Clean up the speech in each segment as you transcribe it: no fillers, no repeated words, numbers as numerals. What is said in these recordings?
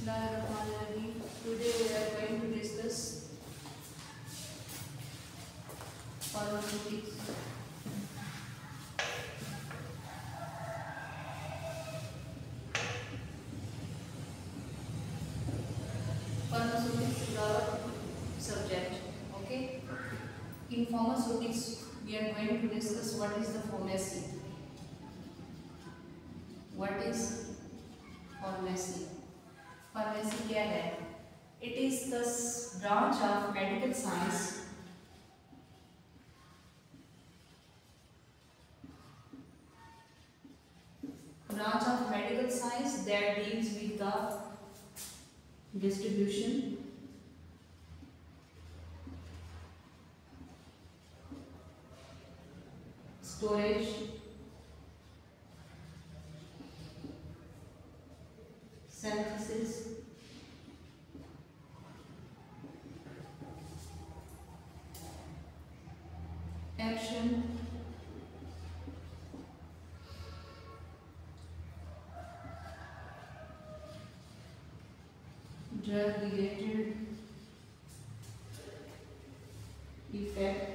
Bismillahirrahmanirrahim. Today we are going to discuss pharmaceutics. Pharmaceutics is our subject. Okay. In pharmaceutics, we are going to discuss what is the pharmacy. What is pharmacy? Pharmacy क्या है? It is the branch of medical science that deals with the distribution, storage, synthesis, action, drug related effect,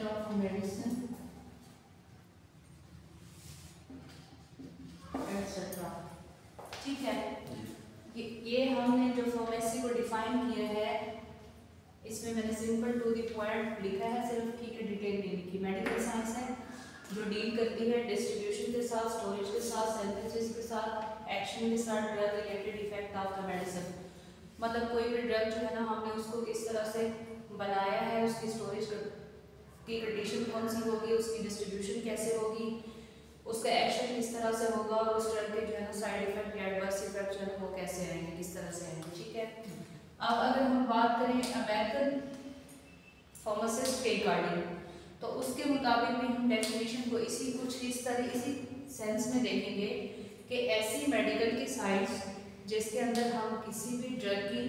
of medicine, etc. ठीक है, ये हमने जो pharmacy को define किया है, इसमें मैंने सिंपल टू द पॉइंट लिखा है सिर्फ, ठीक है, डिटेल नहीं लिखी। मेडिकल साइंस है जो डील करती है डिस्ट्रीब्यूशन के साथ, स्टोरेज के साथ, सिंथेसिस के साथ, एक्शन के साथ, drug related effect of the medicine. मतलब कोई भी ड्रग जो है ना, हमने उसको किस तरह से बनाया है, उसकी स्टोरेज की कंडीशन कौन सी होगी, उसकी डिस्ट्रीब्यूशन कैसे होगी, उसका एक्शन किस तरह से होगा, और उस ड्रग के जो है ना साइड इफेक्ट या एडवर्स इफेक्ट जो है वो कैसे आएंगे, किस तरह से आएंगे। ठीक है, अब अगर हम बात करें अमेरिकन फार्मासिस्ट के अकॉर्डिंग, तो उसके मुताबिक भी हम डेफिनेशन को इस सेंस में देखेंगे कि ऐसी मेडिकल की साइंस जिसके अंदर हम किसी भी ड्रग की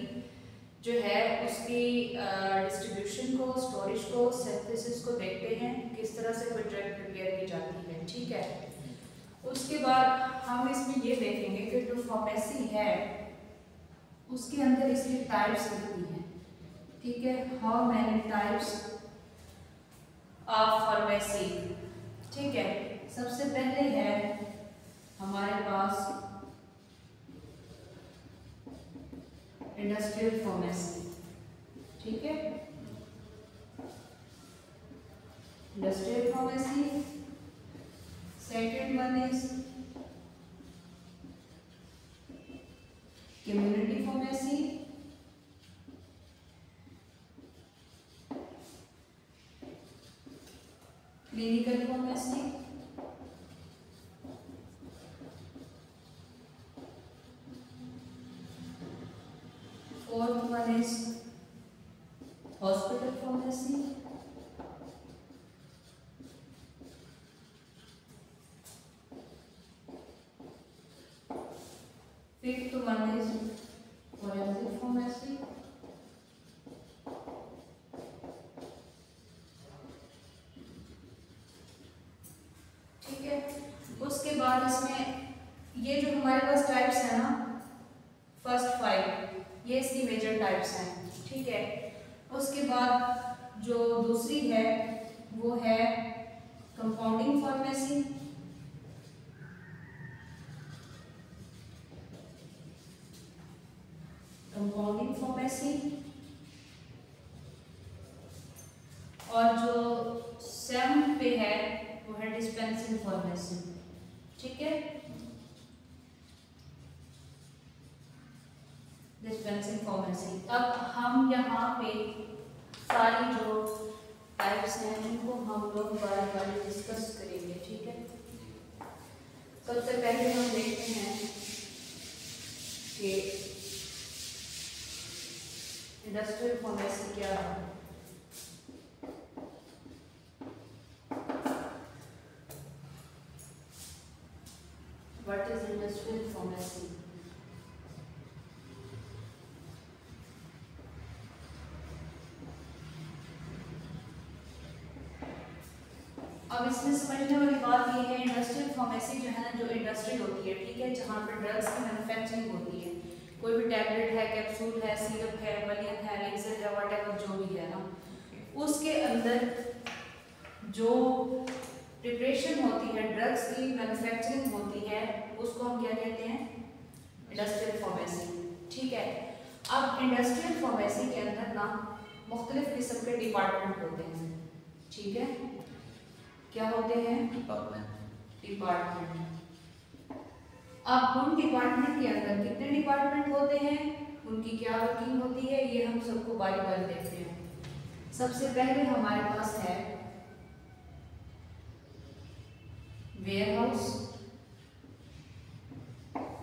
जो है उसकी डिस्ट्रीब्यूशन को, स्टोरेज को, सिंथेसिस को देखते हैं, किस तरह से कोई ड्रग प्रिपेयर की जाती है। ठीक है, उसके बाद हम इसमें ये देखेंगे कि जो फार्मेसी है उसके अंदर इसकी टाइप्स कितनी है। ठीक है, how many types of pharmacy. ठीक है, सबसे पहले है हमारे पास इंडस्ट्रियल फार्मेसी। ठीक है, industrial pharmacy. Second one is community pharmacy. Clinical pharmacy. Fourth one is hospital pharmacy. Fifth one is forensic pharmacy. ठीक है, उसके बाद इसमें ये जो हमारे पास टाइप्स है ना, फर्स्ट 5 ये इसकी मेजर टाइप्स हैं। ठीक है, उसके बाद जो दूसरी है वो है कंपाउंडिंग फार्मेसी। कंपाउंडिंग फार्मेसी, और जो 7 पे है वो है डिस्पेंसिंग फार्मेसी। ठीक है, डिस्पेंसिंग फार्मेसी। अब हम यहाँ पे सारी जो टाइप्स हैं उनको हम लोग बारी डिस्कस करेंगे। ठीक है, सबसे पहले हम देखते हैं कि इंडस्ट्रियल फार्मेसी क्या है। What is industrial pharmacy? अब इसमें समझने वाली बात ये है, इंडस्ट्रियल फार्मेसी जो है ना, जो इंडस्ट्री होती है, ठीक है, जहाँ पर ड्रग्स की मैन्युफैक्चरिंग होती है, कोई भी टैबलेट है, कैप्सूल है, सिरप है, मलियन है, लेजर है, व्हाटएवर जो भी है ना, उसके अंदर जो प्रिपरेशन होती है, ड्रग्स की मैन्युफैक्चरिंग होती है, उसको हम क्या कहते हैं? Industrial pharmacy. ठीक है, अब इंडस्ट्रियल फार्मेसी के अंदर ना मुख्तलिफ किस्म के डिपार्टमेंट होते हैं। ठीक है, क्या होते हैं? डिपार्टमेंट। अब उन डिपार्टमेंट के अंदर कितने डिपार्टमेंट होते हैं, उनकी क्या वर्किंग होती है, ये हम सबको बारी बारी देखते हैं। सबसे पहले हमारे पास है वेयर हाउस।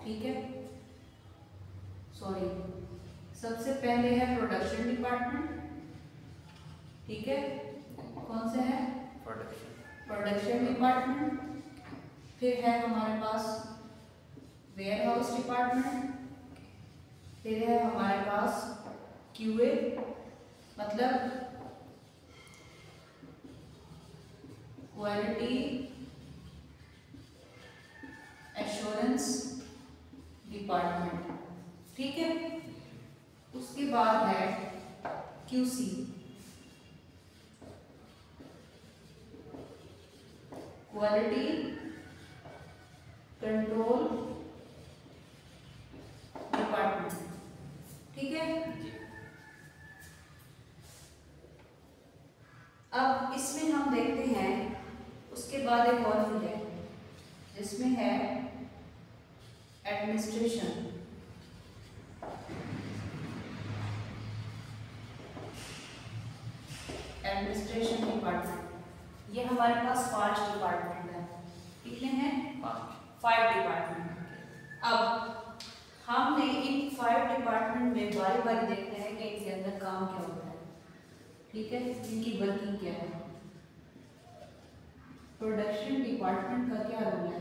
ठीक है, सॉरी, सबसे पहले है प्रोडक्शन डिपार्टमेंट। ठीक है, कौन से है? Production department. फिर है हमारे पास वेयर हाउस डिपार्टमेंट। फिर है हमारे पास क्यूए, मतलब क्वालिटी एश्योरेंस डिपार्टमेंट। ठीक है, उसके बाद है क्यूसी, क्वालिटी कंट्रोल डिपार्टमेंट। ठीक है, अब इसमें हम देखते हैं, उसके बाद एक और भी है जिसमें है एडमिनिस्ट्रेशन। एडमिनिस्ट्रेशन डिपार्टमेंट, ये हमारे पास 5 डिपार्टमेंट है। कितने हैं? 5 डिपार्टमेंट। अब हमने इन 5 डिपार्टमेंट में बारी बारी देखना है कि इनके अंदर काम क्या होता है। ठीक है, इनकी वर्किंग क्या है। प्रोडक्शन डिपार्टमेंट का क्या रोल है?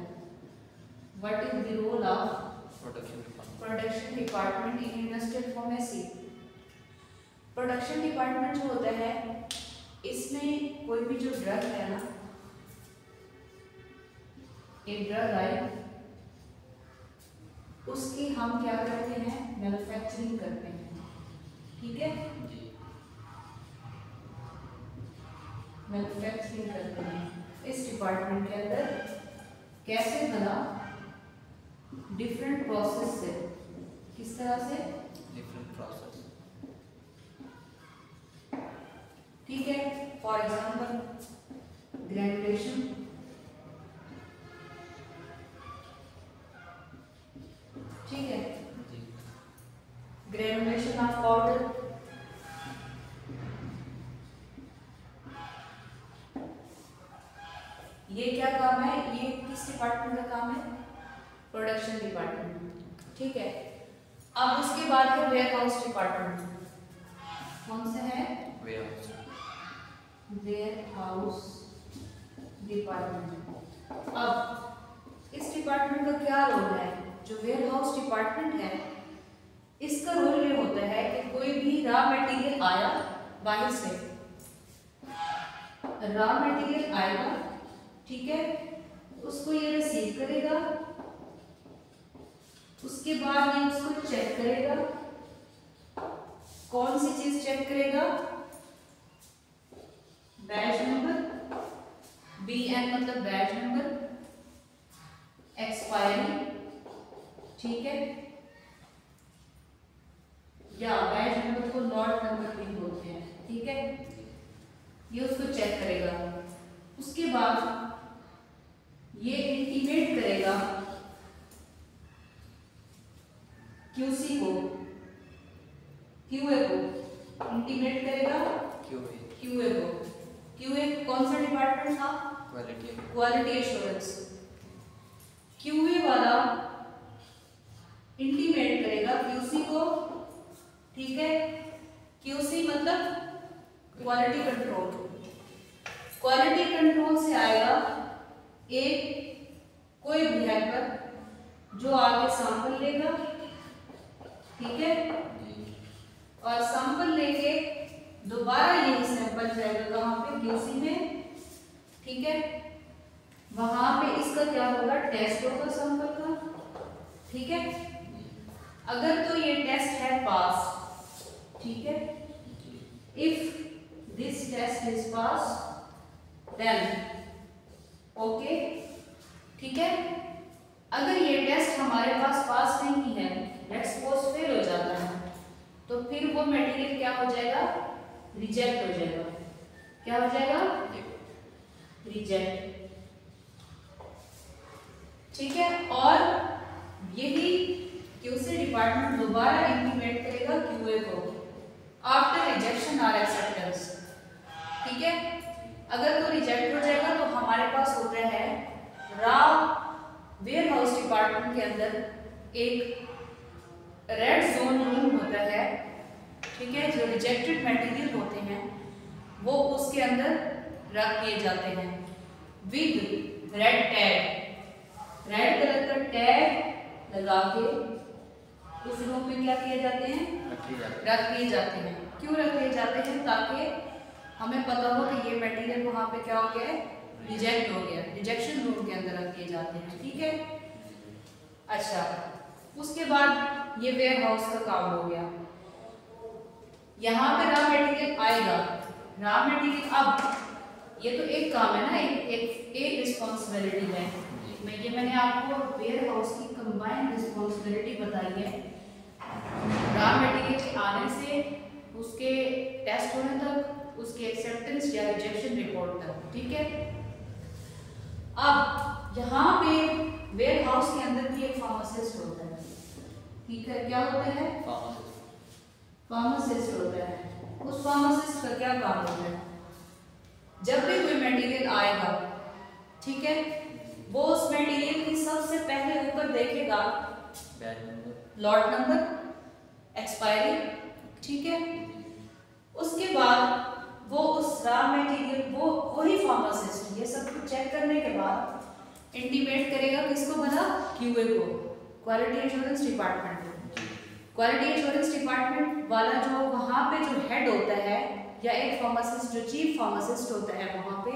What is the role of production department in industrial pharmacy? Production department जो होता है, इसमें कोई भी जो ड्रग है ना, एक ड्रग आई, उसकी हम क्या करते हैं? मैन्युफैक्चरिंग करते हैं। ठीक है, मैन्युफैक्चरिंग करते हैं। इस डिपार्टमेंट के अंदर कैसे बना? डिफरेंट प्रोसेस से। किस तरह से? Different process. ठीक है, फॉर एग्जाम्पल ग्रेनुलेशन। ठीक है, ग्रेनुलेशन ऑफ पाउडर। ये क्या काम है? ये किस डिपार्टमेंट का काम है? Production department. ठीक है, अब उसके बाद है वेयर हाउस डिपार्टमेंट। कौन सा है? Warehouse department. अब इस डिपार्टमेंट का क्या रोल है? जो वेयर हाउस डिपार्टमेंट है, इसका रोल ये होता है कि कोई भी रॉ मटेरियल आया बाहर से, रॉ मटेरियल आएगा, ठीक है, उसको ये रिसीव करेगा, उसके बाद ये उसको चेक करेगा। कौन सी चीज चेक करेगा? बैच नंबर, BN मतलब बैच नंबर, एक्सपायरी, ठीक है, या बैच नंबर को लॉट नंबर भी बोलते हैं। ठीक है, ये उसको चेक करेगा। उसके बाद ये इंटीमेट करेगा QC को, QA को इंटीमेट करेगा QA को। QA कौन सा डिपार्टमेंट था? Quality assurance. QA वाला इंटीमेट करेगा QC को, ठीक है, QC मतलब क्वालिटी कंट्रोल। क्वालिटी कंट्रोल से आएगा एक कोई भी हेल्पर जो आगे सैंपल लेगा, ठीक है, और सैंपल लेके दोबारा यही सैंपल जाएगा कहाँ पे? QC में। ठीक है, वहां पे इसका क्या होगा, टेस्ट होगा सैंपल का, ठीक है। अगर तो ये टेस्ट है पास, ठीक है, if this test is pass then okay, ठीक है। अगर ये टेस्ट हमारे पास नहीं है, लेट्स सपोज फेल हो जाता है, तो फिर वो मटेरियल क्या हो जाएगा, रिजेक्ट हो जाएगा। क्या हो जाएगा, रिजेक्ट, ठीक है। और यही क्यूसी डिपार्टमेंट दोबारा इंप्लीमेंट करेगा क्यूए को आफ्टर रिजेक्शन और एक्सेप्टेंस, ठीक है। अगर तो रिजेक्ट हो जाएगा तो हमारे पास होता है रॉ वेयर हाउस डिपार्टमेंट के अंदर एक रेड जोन रूम होता है, ठीक है। जो रिजेक्टेड मटेरियल होते हैं वो उसके अंदर रख दिए जाते हैं with red tag, red colour का टैग लगा के उस रूम में क्या किए जाते हैं, रख दिए जाते हैं। क्यों रख दिए जाते हैं, ताकि हमें पता हो कि ये मटेरियल वहां पे क्या हो गया, रिजेक्ट हो गया, रिजेक्शन रूम के अंदर रख दिए जाते हैं, ठीक है। अच्छा, उसके बाद ये वेयर हाउस का काम हो गया। यहाँ पे रॉ मटेरियल आएगा, रॉ मटेरियल, अब ये तो एक काम है ना, एक रिस्पॉन्सिबिलिटी है। मैंने आपको वेयर हाउस की कंबाइंड रिस्पॉन्सिबिलिटी बताई है, रॉ मटेरियल के आने से उसके टेस्ट होने तक, उसके एक्सेप्टेंस या रिजेक्शन रिपोर्ट तक, ठीक है। अब यहाँ पे वेयर हाउस के अंदर भी एक फार्मासिस्ट होता है, ठीक है। क्या होता है, फार्मासिस्ट होता है। उस फार्मासिस्ट का क्या काम होता है, जब भी कोई मटेरियल आएगा, ठीक है, वो उस मटेरियल की सबसे पहले ऊपर देखेगा लॉट नंबर, एक्सपायरी, ठीक है। उसके बाद वो उस रॉ मटेरियल, वो वही फार्मासिस्ट ये सब कुछ चेक करने के बाद इंटीमेट करेगा किसको, बना क्यूए को, क्वालिटी एश्योरेंस डिपार्टमेंट को। क्वालिटी एश्योरेंस डिपार्टमेंट वाला जो वहाँ पे जो हेड होता है, या एक फार्मासिस्ट जो चीफ फार्मासिस्ट होता है वहाँ पे,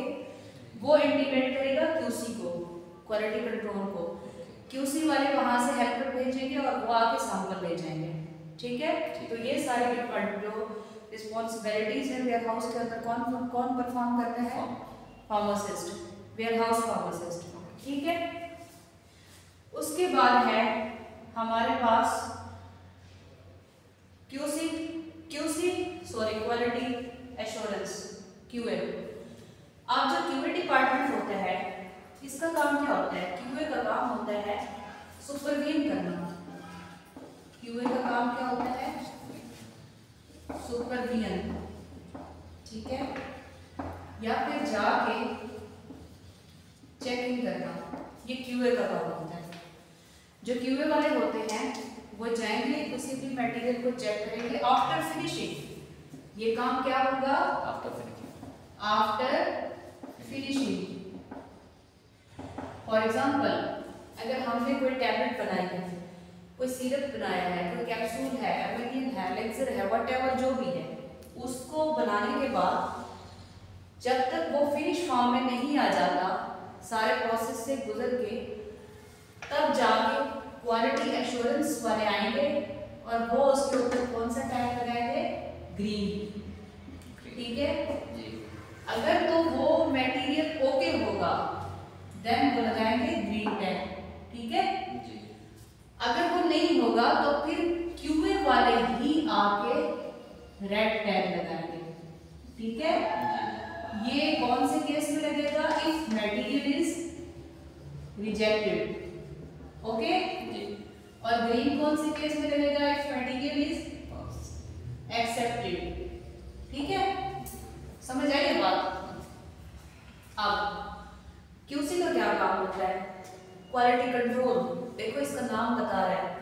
वो इंटीमेट करेगा क्यूसी को, क्वालिटी कंट्रोल को। क्यूसी वाले वहाँ से हेल्पर भेजेंगे और वो आके सैंपल ले जाएंगे, ठीक है। तो ये सारे जो रिस्पॉन्सिबिलिटीज है वेयर हाउस के अंदर कौन परफॉर्म करता है, फार्मासिस्ट, वेयर हाउस फार्मासिस्ट, ठीक है। उसके बाद है हमारे पास क्यूसी क्वालिटी एश्योरेंस, क्यूए। अब जो क्यूए डिपार्टमेंट होता है, इसका काम क्या होता है, क्यूए का काम होता है सुपरवीन करना। क्यूए का काम क्या होता है, सुपरविजन, ठीक है, या फिर जाके चेकिंग करना, ये क्यूए का काम होता है। जो क्यूए वाले होते हैं वो जाएंगे किसी भी मटेरियल को चेक करेंगे आफ्टर फिनिशिंग। ये काम क्या होगा, आफ्टर फिनिशिंग। फॉर एग्जांपल, अगर हमने कोई टैबलेट बनाई है, कोई सिरप बनाया है, कोई कैप्सूल है, एमिलियन है, लेक्सर है, व्हाटएवर जो भी है, उसको बनाने के बाद जब तक वो फिनिश फॉर्म में नहीं आ जाता, सारे प्रोसेस से गुजर के, तब जाके क्वालिटी एश्योरेंस वाले आएंगे और वो उसके ऊपर कौन सा टैग लगाएंगे, ग्रीन, ठीक है। अगर तो वो मटेरियल ओके होगा देन वो लगाएंगे ग्रीन टैग, ठीक है। अगर वो नहीं होगा तो फिर क्यूए वाले ही आके रेड टैग लगाएंगे, ठीक है। ये कौन से केस में लगेगा, if material is rejected, okay. और ग्रीन कौन से केस में लगेगा, इफ मटेरियल इज एक्सेप्टेड, ठीक है। समझ आई बात। अब क्यूसी का क्या काम होता है, क्वालिटी कंट्रोल। देखो इसका नाम बता रहा है,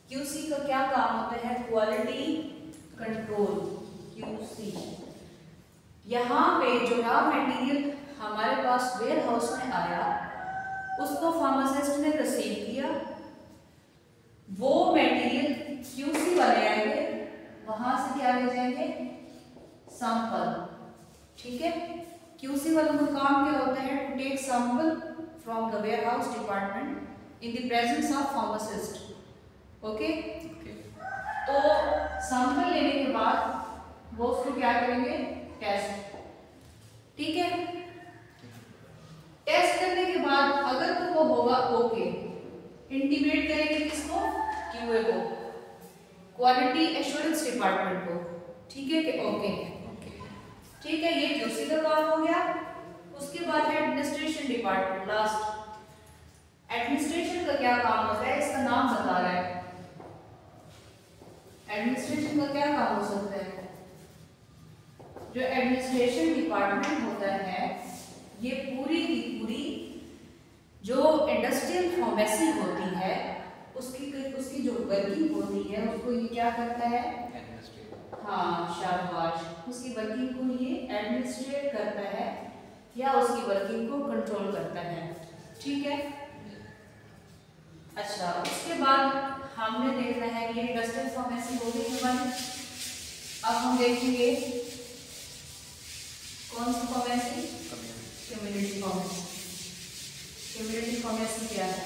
क्यूसी का क्या काम होता है, क्वालिटी कंट्रोल, क्यूसी। यहाँ पे जो रॉ मटेरियल हमारे पास वेयर हाउस में आया, उसको फार्मासिस्ट ने रिसीव किया, वो मटेरियल क्यूसी वाले आएंगे, वहां से क्या ले जाएंगे, सैंपल, ठीक है। QC वालों का काम क्या होता है? To take sample from the warehouse department in the presence of pharmacist. Okay, तो सैंपल लेने के बाद वो उसको क्या करेंगे? टेस्ट। ठीक है, टेस्ट करने के बाद अगर तो वो होगा ओके, इंटीमेट करेंगे किसको? क्यूए को, क्वालिटी एश्योरेंस डिपार्टमेंट को। ठीक है कि ओके? ठीक है, ये क्यूसी का काम हो गया। उसके बाद है एडमिनिस्ट्रेशन डिपार्टमेंट, लास्ट। एडमिनिस्ट्रेशन का क्या काम होता है? इसका नाम बता रहा है। एडमिनिस्ट्रेशन का क्या काम हो सकता है? जो एडमिनिस्ट्रेशन डिपार्टमेंट होता है ये पूरी की पूरी जो इंडस्ट्रियल फार्मेसी होती है उसकी जो वर्किंग होती है उसको ये क्या करता है? हाँ, शाबाश। उसकी वर्किंग को ये एडमिनिस्ट्रेट करता है या उसकी वर्किंग को कंट्रोल करता है। ठीक है, अच्छा। उसके बाद हमने देखना है ये इंडस्ट्रियल फार्मेसी हो गई हमारी। अब हम देखेंगे कौन सी pharmacy? Community pharmacy. Community pharmacy क्या है?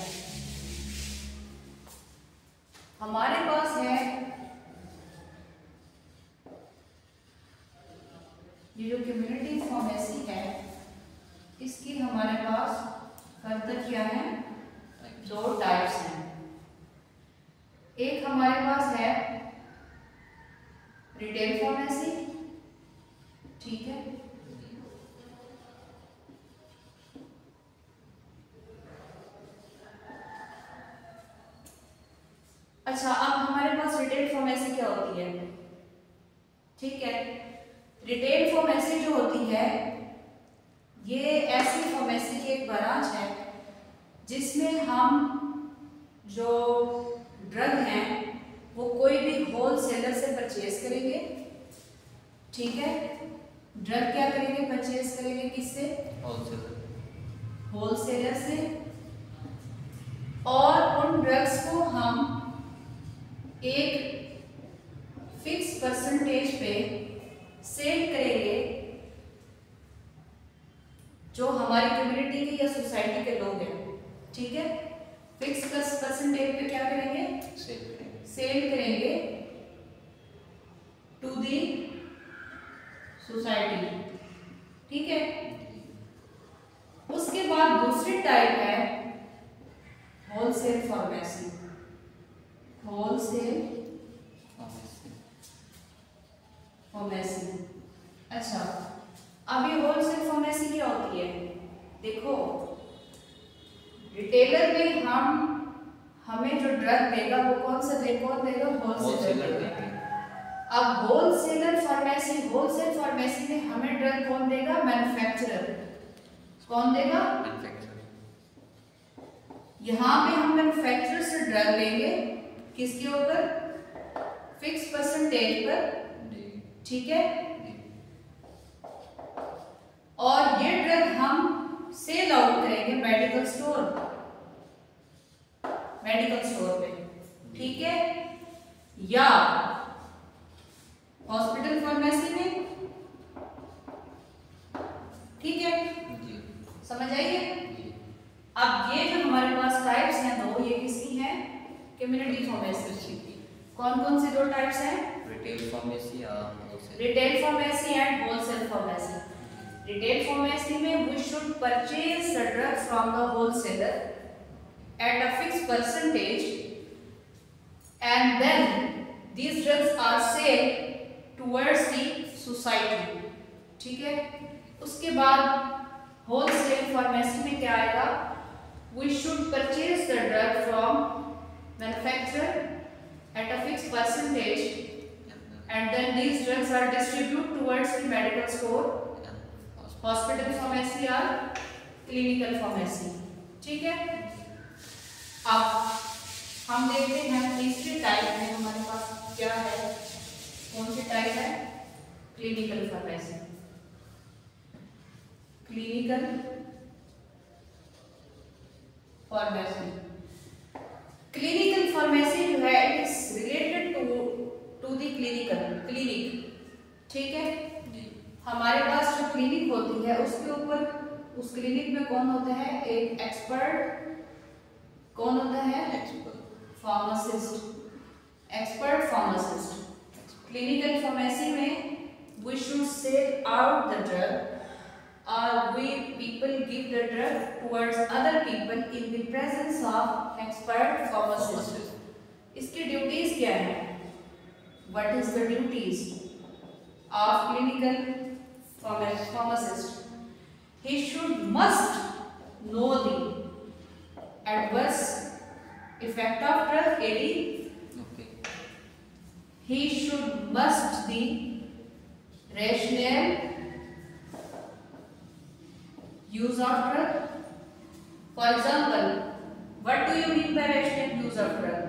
हमारे पास है ये जो कम्युनिटी फार्मेसी है इसकी हमारे पास फर्दर क्या है? दो टाइप्स हैं। एक हमारे पास है रिटेल फार्मेसी। ठीक है, अच्छा। अब हमारे पास रिटेल फार्मेसी क्या होती है? ठीक है, रिटेल फार्मेसी जो होती है ये ऐसी फार्मेसी की एक ब्रांच है जिसमें हम जो ड्रग हैं वो कोई भी होलसेलर से परचेज करेंगे। ठीक है, ड्रग क्या करेंगे? परचेज करेंगे किससे? होलसेलर से। और उन ड्रग्स को हम एक फिक्स परसेंटेज पे सेल करेंगे जो हमारी कम्युनिटी के या सोसाइटी के लोग हैं। ठीक है, फिक्स परसेंटेज पे क्या करेंगे? सेल करेंगे टू दी सोसाइटी। ठीक है, उसके बाद दूसरी टाइप है होलसेल फार्मेसी। Wholesale pharmacy. अच्छा, अब ये होलसेल फार्मेसी क्या होती है? देखो, रिटेलर में हमें जो ड्रग देगा वो कौन देगा? होलसेलर देगा। अब होलसेल फार्मेसी में हमें ड्रग कौन देगा? मैन्युफैक्चरर। कौन देगा? यहाँ पे हम मैन्युफैक्चरर से ड्रग लेंगे किसके ऊपर? फिक्स परसेंटेज पर। ठीक है, और ये ड्रग हम सेल आउट करेंगे मेडिकल स्टोर पे। ठीक है, या हॉस्पिटल फार्मेसी में। ठीक है, समझ आइए? अब ये जो हमारे पास टाइप्स हैं दो, ये किसकी हैं? Community pharmacy. कौन कौन से दो टाइप्स हैं? Retail pharmacy and wholesale pharmacy. Retail pharmacy में we should purchase the drug from the wholesaler at a fixed percentage and then these drugs are sold towards the society। ठीक है, उसके बाद होलसेल फार्मेसी में क्या आएगा? We should purchase the drug from manufacturer at a fixed percentage and then these drugs are distributed towards the medical store, hospital pharmacy or clinical pharmacy। ठीक है, अब हम देखते हैं तीसरी टाइप में हमारे पास क्या है? कौन सी टाइप है? Clinical pharmacy. Clinical pharmacy. Clinical pharmacy जो है it is related to the clinic. ठीक है, हमारे पास जो क्लिनिक होती है उसके ऊपर, उस क्लिनिक में कौन होता है? एक एक्सपर्ट। कौन होता है? Pharmacist, expert pharmacist. Clinical pharmacy में we should sell out the drug or we people give the drug towards other people in the presence of expert pharmacist. इसकी ड्यूटीज क्या है? What is the duties of clinical pharmacist? He should must know the adverse effect of drug AD. Okay. He should must the rational use of drug. For example, what do you mean by rational use of drug?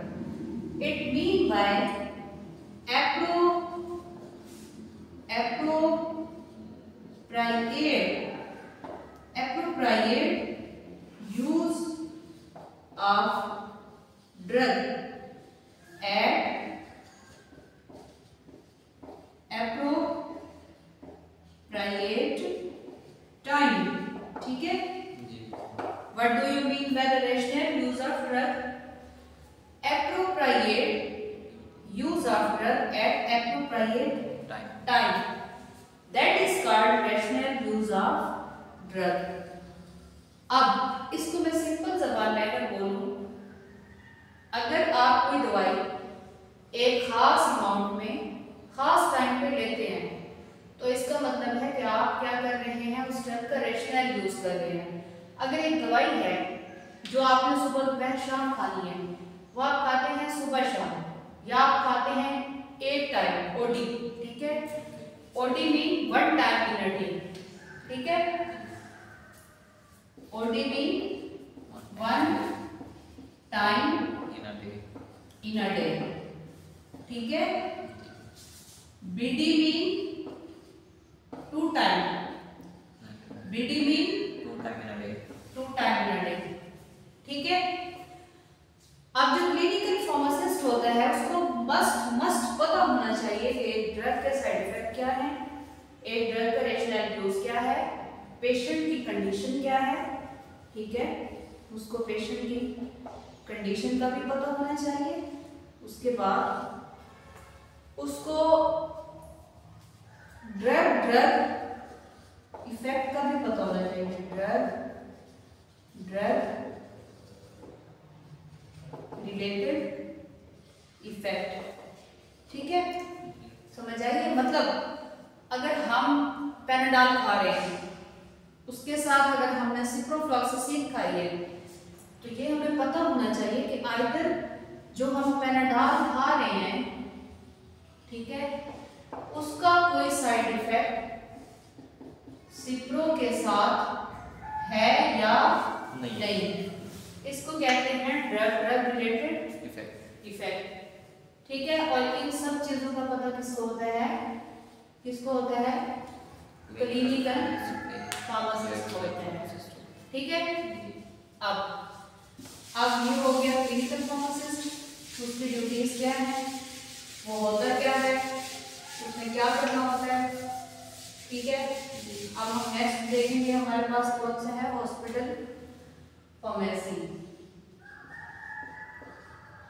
It mean by appropriate use of drug at appropriate time. ठीक है? What do you mean by the rational use of drug? Appropriate use of drug at appropriate time. That is called rational use of drug. अब इसको मैं simple ज़बान में अगर बोलूं, अगर आप कोई दवाई एक खास अमाउंट में खास टाइम पे लेते हैं तो इसका मतलब है कि आप क्या कर रहे हैं? उस ड्रग का रेशनल यूज कर रहे हैं। अगर एक दवाई है जो आपने सुबह दोपहर शाम खानी है, वो आप खाते हैं सुबह शाम, या आप खाते हैं एक टाइम ओडी, ठीक है? OD mean one time in a day, ठीक है? OD mean one time in a day, ठीक है? BD mean two time, BD mean two time in a day, ठीक है? अब जो क्लिनिकल फार्मासिस्ट होता है उसको मस्ट पता होना चाहिए कि एक ड्रग के साइड इफेक्ट क्या है, एक ड्रग का रेशनल यूज क्या है, पेशेंट की कंडीशन क्या है, ठीक है? उसको पेशेंट की कंडीशन का भी पता होना चाहिए। उसके बाद उसको ड्रग इफेक्ट का भी पता होना चाहिए, ड्रग रिलेटेड इफेक्ट, ठीक है? समझ आइए? मतलब अगर हम पैनाडॉल खा रहे हैं, उसके साथ अगर हमने सिप्रोफ्लॉक्सासिन खाई है, तो ये हमें पता होना चाहिए कि आइदर जो हम पैनाडॉल खा रहे हैं, ठीक है, उसका कोई साइड इफेक्ट सिप्रो के साथ है या नहीं। इसको कहते हैं ड्रग रिलेटेड इफेक्ट, ठीक है? और इन सब चीजों का पता किसको होता है? किसको होता है? क्लिनिकल फार्मासिस्ट को होता है, ठीक है? अब ये हो गया क्लिनिकल फार्मासिस्ट। उसकी ड्यूटीज क्या है, वो होता क्या है, उसमें क्या करना होता है, ठीक है? अब हम नेक्स्ट देखेंगे हमारे पास कौन सा है, हॉस्पिटल फार्मेसी।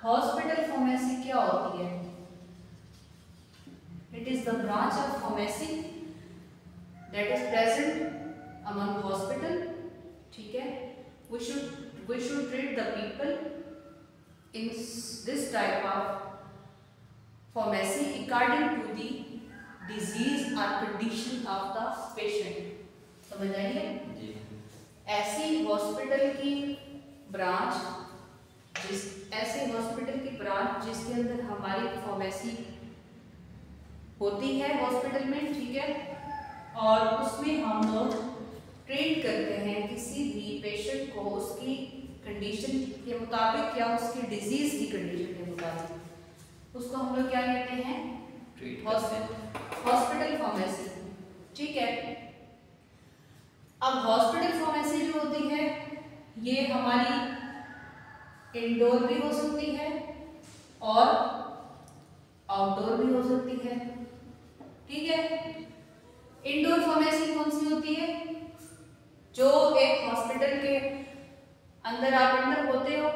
हॉस्पिटल फार्मेसी क्या होती है? It is the branch of pharmacy that is present among hospital, ठीक है? we should treat the people in this type of pharmacy according to the disease or condition of the patient. समझ आइए? ऐसी hospital की branch जिसके अंदर हमारी pharmacy होती है हॉस्पिटल में, ठीक है? और उसमें हम लोग ट्रीट करते हैं किसी भी पेशेंट को उसकी कंडीशन के मुताबिक या उसकी डिजीज की कंडीशन के मुताबिक, उसको हम लोग क्या कहते हैं? हॉस्पिटल फार्मेसी, ठीक है? अब हॉस्पिटल फार्मेसी जो होती है ये हमारी इंडोर भी हो सकती है और आउटडोर भी हो सकती है, ठीक है? इंडोर फार्मेसी कौन सी होती है? जो एक हॉस्पिटल के अंदर आप एंटर होते हो,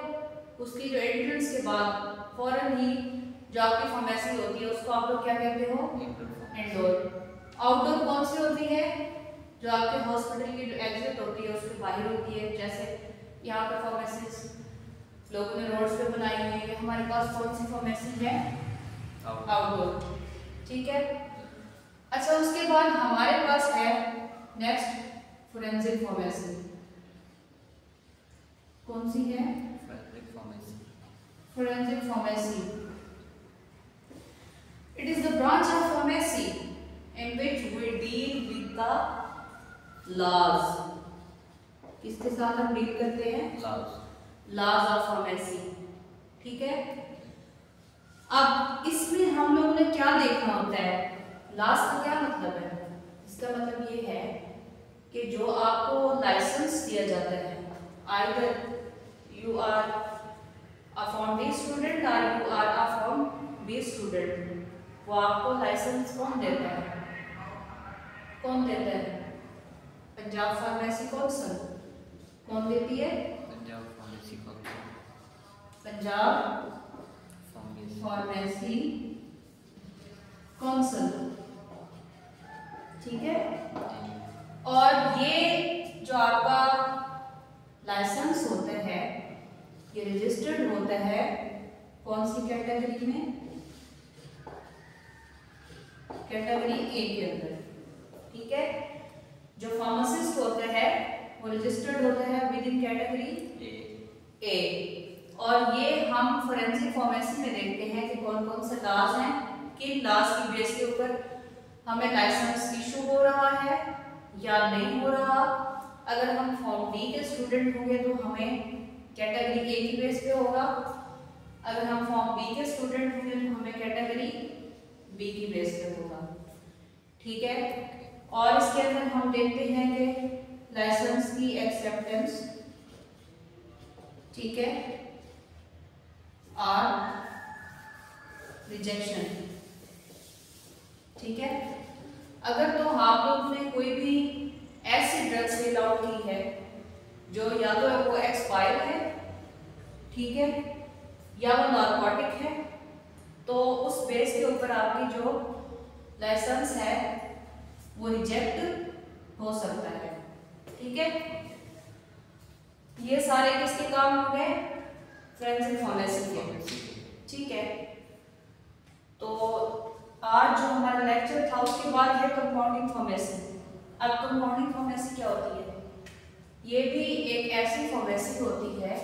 उसकी जो एंट्रेंस के बाद फौरन ही जो आपकी फार्मेसी होती है उसको आप लोग क्या कहते हो? इंडोर। आउटडोर कौन सी होती है? जो आपके हॉस्पिटल की जो एग्जिट होती है उसके बाहर होती है। जैसे यहाँ पे फार्मेसीज लोगों ने रोड्स पे बनाई हुई है, हमारे पास कौन सी फार्मेसी है? आउटडोर। ठीक है। अच्छा, उसके बाद हमारे पास है नेक्स्ट फोरेंसिक फार्मेसी। कौन सी है? Forensic pharmacy. It is the branch of pharmacy in which we deal with the laws. किसके साथ हम डील करते हैं? laws of pharmacy। ठीक है। अब इसमें हम लोगों ने क्या देखना होता है? laws का क्या मतलब है? इसका मतलब ये है कि जो आपको लाइसेंस दिया जाता है, either you are a Form B student or you are a Form B student, वो आपको लाइसेंस कौन देता है? कौन देता है? Punjab pharmacy council. कौन देती है? Punjab pharmacy council. Punjab pharmacy council. ठीक है। और ये जो आपका लाइसेंस होता है ये रजिस्टर्ड होता है कौन सी कैटेगरी में? कैटेगरी ए के अंदर। ठीक है। जो फार्मासिस्ट होता है वो रजिस्टर्ड होता है विद इन कैटेगरी ए। और ये हम फोरेंसिक फार्मेसी में देखते हैं कि कौन कौन से लॉज हैं, किन लॉज की बेस के ऊपर हमें लाइसेंस इशू हो रहा है या नहीं हो रहा। अगर हम फॉर्म डी के स्टूडेंट होंगे तो हमें कैटेगरी ए की बेस पे होगा, अगर हम फॉर्म बी के स्टूडेंट होंगे तो हमें कैटेगरी बी की बेस पे होगा। ठीक है। और इसके अंदर हम देखते हैं कि लाइसेंस की एक्सेप्टेंस, ठीक है, और रिजेक्शन। ठीक है। अगर तो आप लोग ने कोई भी ऐसी ड्रग सेल आउट की है जो या तो वो एक्सपायर है, ठीक है, या वो नार्कोटिक है, तो उस बेस के ऊपर आपकी जो लाइसेंस है वो रिजेक्ट हो सकता है। ठीक है। ये सारे किसके काम हो गए? फोरेंसिक फार्मेसी के। ठीक है। तो आज जो हमारा लेक्चर था उसके बाद है कंपाउंडिंग फार्मेसी। अब कंपाउंडिंग फार्मेसी क्या होती है? ये भी एक ऐसी फार्मेसी होती है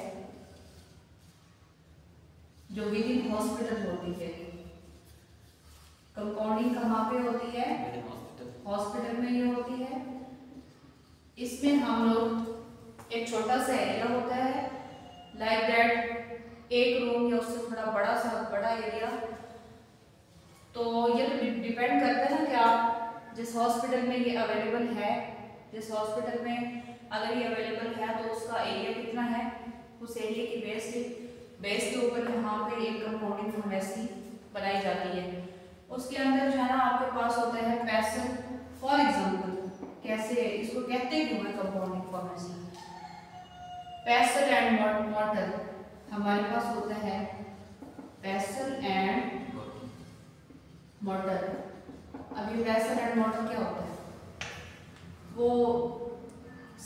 जो विद इन हॉस्पिटल होती है। कंपाउंडिंग कहाँ पे होती है? हॉस्पिटल में ये होती है। इसमें हम लोग एक छोटा सा एरिया होता है लाइक दैट, एक रूम या उससे थोड़ा बड़ा एरिया। तो ये तो डिपेंड करता है ना कि आप जिस हॉस्पिटल में ये अवेलेबल है, जिस हॉस्पिटल में अगर ये अवेलेबल है तो उसका एरिया कितना है, उस एरिया की बेस के ऊपर यहाँ पे एक कंपाउंडिंग फार्मेसी बनाई जाती है। उसके अंदर जो है ना आपके पास होता है पैसल। फॉर एग्जांपल कैसे इसको कहते क्यों है कंपाउंडिंग फार्मेसी? पैसल एंड मॉर्टर हमारे पास होता है, पैसल एंड मॉर्टर। अब ये पैसल एंड मॉर्टर क्या होता है? वो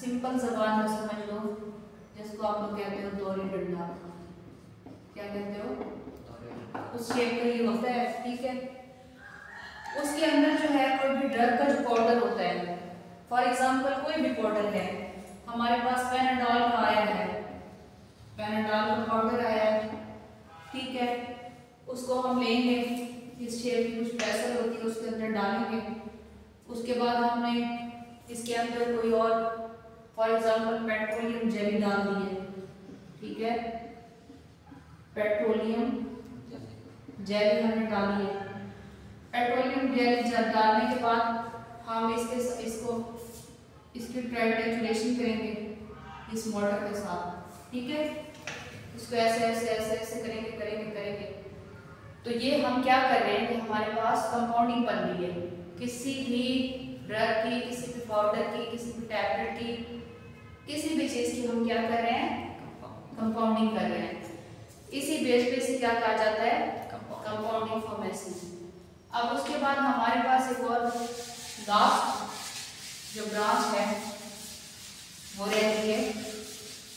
सिंपल जबान में समझ लो जिसको आप लोग कहते हो दोहरी डंडा। क्या कहते हो? उस शेप का ये होता है। ठीक है। उसके अंदर जो है कोई भी ड्रग का जो पाउडर होता है, फॉर एग्जांपल कोई भी पाउडर है, हमारे पास पैनाडॉल का आया है, पैनाडॉल का पाउडर आया है, ठीक है, उसको हम लेंगे, इस शेप की कुछ पैसल होती है उसके अंदर डालेंगे। उसके बाद हमने इसके अंदर कोई और फॉर एग्जांपल पेट्रोलियम जेली डाल दी है, ठीक है, पेट्रोलियम जेली हमने डाली है। पेट्रोलियम जेली डालने के बाद हम इसकी ट्राइडेचुरेशन करेंगे इस मोटर के साथ, ठीक है। इसको ऐसे ऐसे ऐसे ऐसे करेंगे। तो ये हम क्या कर रहे हैं कि हमारे पास कंपाउंडिंग बन रही है। किसी भी ड्रग की, किसी भी पाउडर की, किसी भी टैबलेट की, किसी भी चीज की हम क्या कर रहे हैं, कंपाउंडिंग कर रहे हैं। इसी बेस पे से क्या कहा जाता है, कंपाउंडिंग फार्मेसी। अब उसके बाद हमारे पास एक और लास्ट जो ब्रांच है वो रहती है,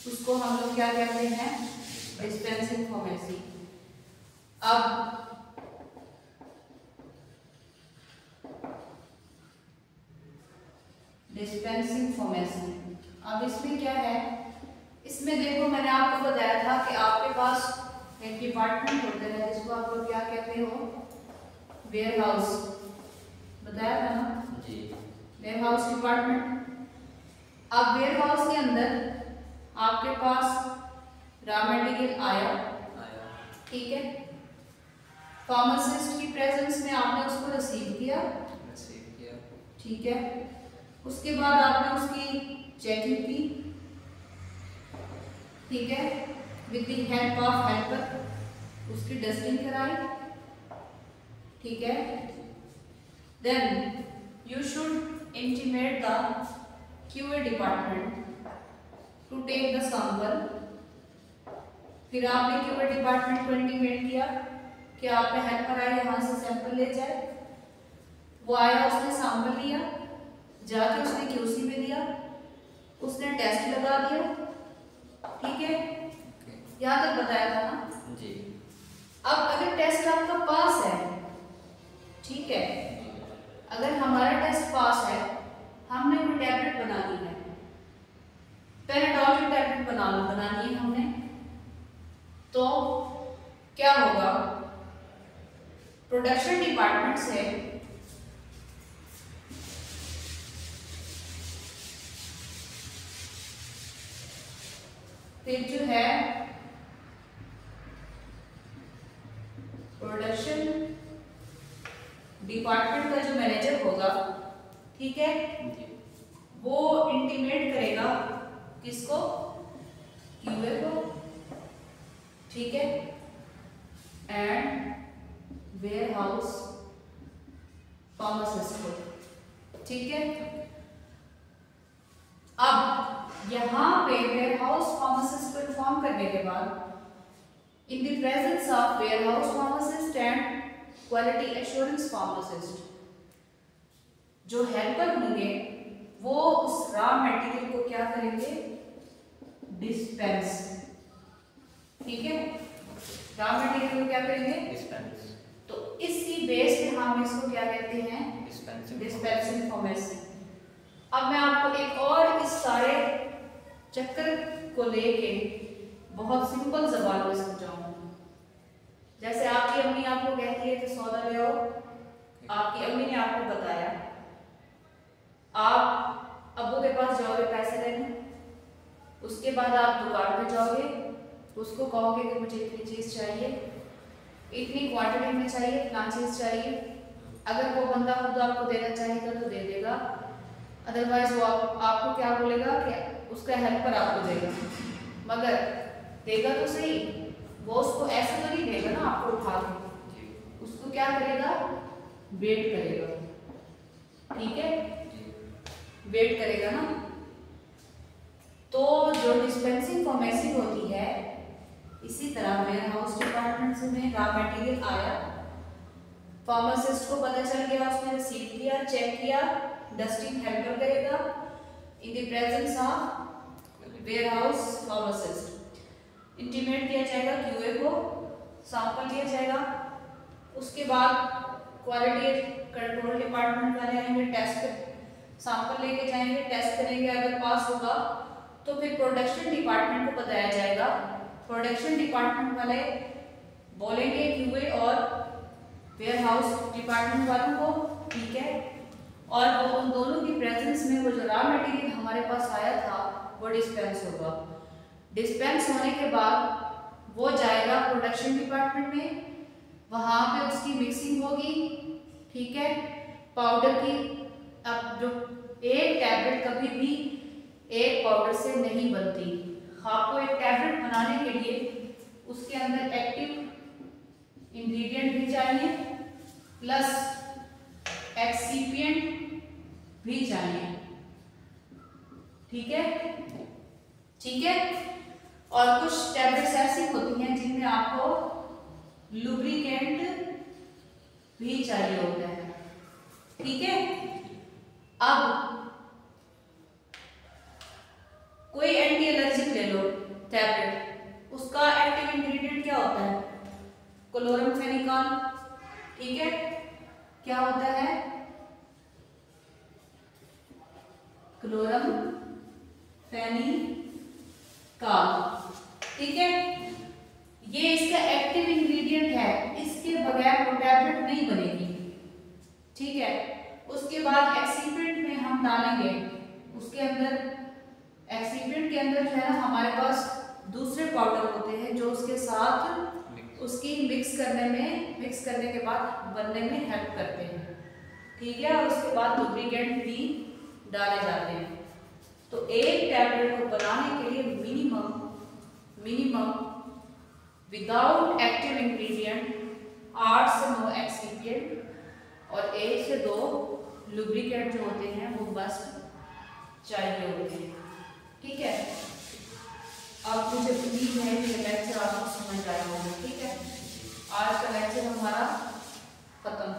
उसको हम लोग क्या कहते हैं, डिस्पेंसिंग फार्मेसी। अब डिस्पेंसिंग फार्मेसी, अब इसमें क्या है, इसमें देखो मैंने आपको बताया था कि आपके पास एक डिपार्टमेंट होता है जिसको आप लोग क्या कहते हो, वेयर हाउस, बताया था ना जी, वेयर हाउस डिपार्टमेंट। अब वेयर हाउस के अंदर आपके पास रॉ मटेरियल आया, ठीक है, फार्मासिस्ट की प्रेजेंस में आपने उसको रिसीव किया, ठीक है, उसके बाद आपने उसकी चेकिंग की, ठीक है, with the help of helper उसकी डस्टिंग कराई, ठीक है, then you should intimate the QA department to take the sample. फिर आपने क्यूए डिपार्टमेंट को इंटीमेट किया कि आपने हेल्पर आए यहाँ से सैंपल ले जाए, वो आया, उसने सैंपल लिया, जाके उसने क्यूसी में दिया, उसने टेस्ट लगा दिया, ठीक है, यहाँ तक बताया था ना जी। अब अगर टेस्ट आपका पास है, ठीक है, अगर हमारा टेस्ट पास है, हमने कोई टैबलेट बनानी है, पैराडॉल की टैबलेट बनानी है हमने, तो क्या होगा, प्रोडक्शन डिपार्टमेंट से फिर जो है प्रोडक्शन डिपार्टमेंट का जो मैनेजर होगा, ठीक है, वो इंटीमेट करेगा किसको, क्यूए को, ठीक है, एंड वेयर हाउस फार्मासिस्ट को, ठीक है। अब यहाँ पे वेयर हाउस फार्मासिस्ट को इन्फॉर्म करने के बाद, in the presence of warehouse pharmacist and quality assurance pharmacist, जो हेल्पर होंगे वो उस रॉ मटेरियल को क्या करेंगे, डिस्पेंस, ठीक है, रॉ मटेरियल को क्या करेंगे, डिस्पेंस। तो इसी बेस पे हम इसको क्या कहते हैं, डिस्पेंसिंग फार्मेसी। अब मैं आपको एक और इस सारे चक्कर को लेके बहुत सिंपल जबान में समझाऊंगा। जैसे आपकी अम्मी आपको कहती है कि सौदा ले आओ, आपकी अम्मी ने आपको बताया, आप अब्बू के पास जाओगे पैसे लेने, उसके बाद आप दुकान पे जाओगे, उसको कहोगे कि मुझे इतनी चीज़ चाहिए, इतनी क्वांटिटी में चाहिए, इतना चीज़ चाहिए। अगर वो बंदा खुद आपको देना चाहेगा तो दे देगा, अदरवाइज वो आपको क्या बोलेगा कि उसका हेल्पर आपको देगा, मगर देगा तो सही, वो उसको ऐसे तो नहीं देगा ना आपको उठा के, उसको क्या करेगा, वेट करेगा, ठीक है, वेट करेगा ना। तो जो डिस्पेंसिंग फार्मेसी होती है, इसी तरह वेयर हाउस डिपार्टमेंट से में रॉ मटेरियल आया, फार्मासिस्ट को पता चल गया, उसने रिसीव किया, चेक किया, डस्टिंग हेल्पर करेगा in the presence of warehouse pharmacist, intimate किया जाएगा क्यूए को, सैंपल लिया जाएगा, उसके बाद क्वालिटी कंट्रोल डिपार्टमेंट वाले आएंगे, टेस्ट सैंपल लेके जाएंगे, टेस्ट करेंगे, अगर पास होगा तो फिर प्रोडक्शन डिपार्टमेंट को बताया जाएगा, प्रोडक्शन डिपार्टमेंट वाले बोलेंगे क्यूए और वेयर हाउस डिपार्टमेंट वालों को, ठीक है, और वो उन दोनों की प्रेजेंस में वो जो रॉ मटेरियल हमारे पास आया था वो डिस्पेंस होगा। डिस्पेंस होने के बाद वो जाएगा प्रोडक्शन डिपार्टमेंट में, वहाँ पे उसकी मिक्सिंग होगी, ठीक है, पाउडर की। अब जो एक टैबलेट कभी भी एक पाउडर से नहीं बनती, आपको एक टैबलेट बनाने के लिए उसके अंदर एक्टिव इंग्रेडिएंट भी चाहिए, प्लस एक्सीपिएंट भी चाहिए। ठीक है, ठीक है। और कुछ टैबलेट्स ऐसी होती हैं जिनमें आपको लुब्रिकेंट भी चाहिए होता है। ठीक है, अब कोई एंटी एलर्जिक ले लो टैबलेट, उसका एक्टिव इंग्रेडिएंट क्या होता है? क्लोरामफेनिकॉल। ठीक है, क्या होता है? क्लोरामफेनिकॉल। ठीक है, ये इसका एक्टिव इंग्रेडिएंट है, इसके बगैर वो टैबलेट नहीं बनेगी। ठीक है, उसके बाद एक्सिपिएंट में हम डालेंगे, उसके अंदर एक्सिपिएंट के अंदर जो है ना हमारे पास दूसरे पाउडर होते हैं जो उसके साथ उसकी मिक्स करने के बाद बनने में हेल्प करते हैं। ठीक है, और उसके बाद लुब्रिकेंट भी डाले जाते हैं। तो एक टैबलेट को बनाने के लिए मिनिमम विदाउट एक्टिव इंग्रेडिएंट 8 से 9 एक्सिपिएंट और 1 से 2 लुब्रिकेंट जो होते हैं वो बस चाहिए होते हैं। ठीक है, अब मुझे उम्मीद है कि लेक्चर आपको समझ आया होगा। ठीक है, आज का लेक्चर हमारा खत्म।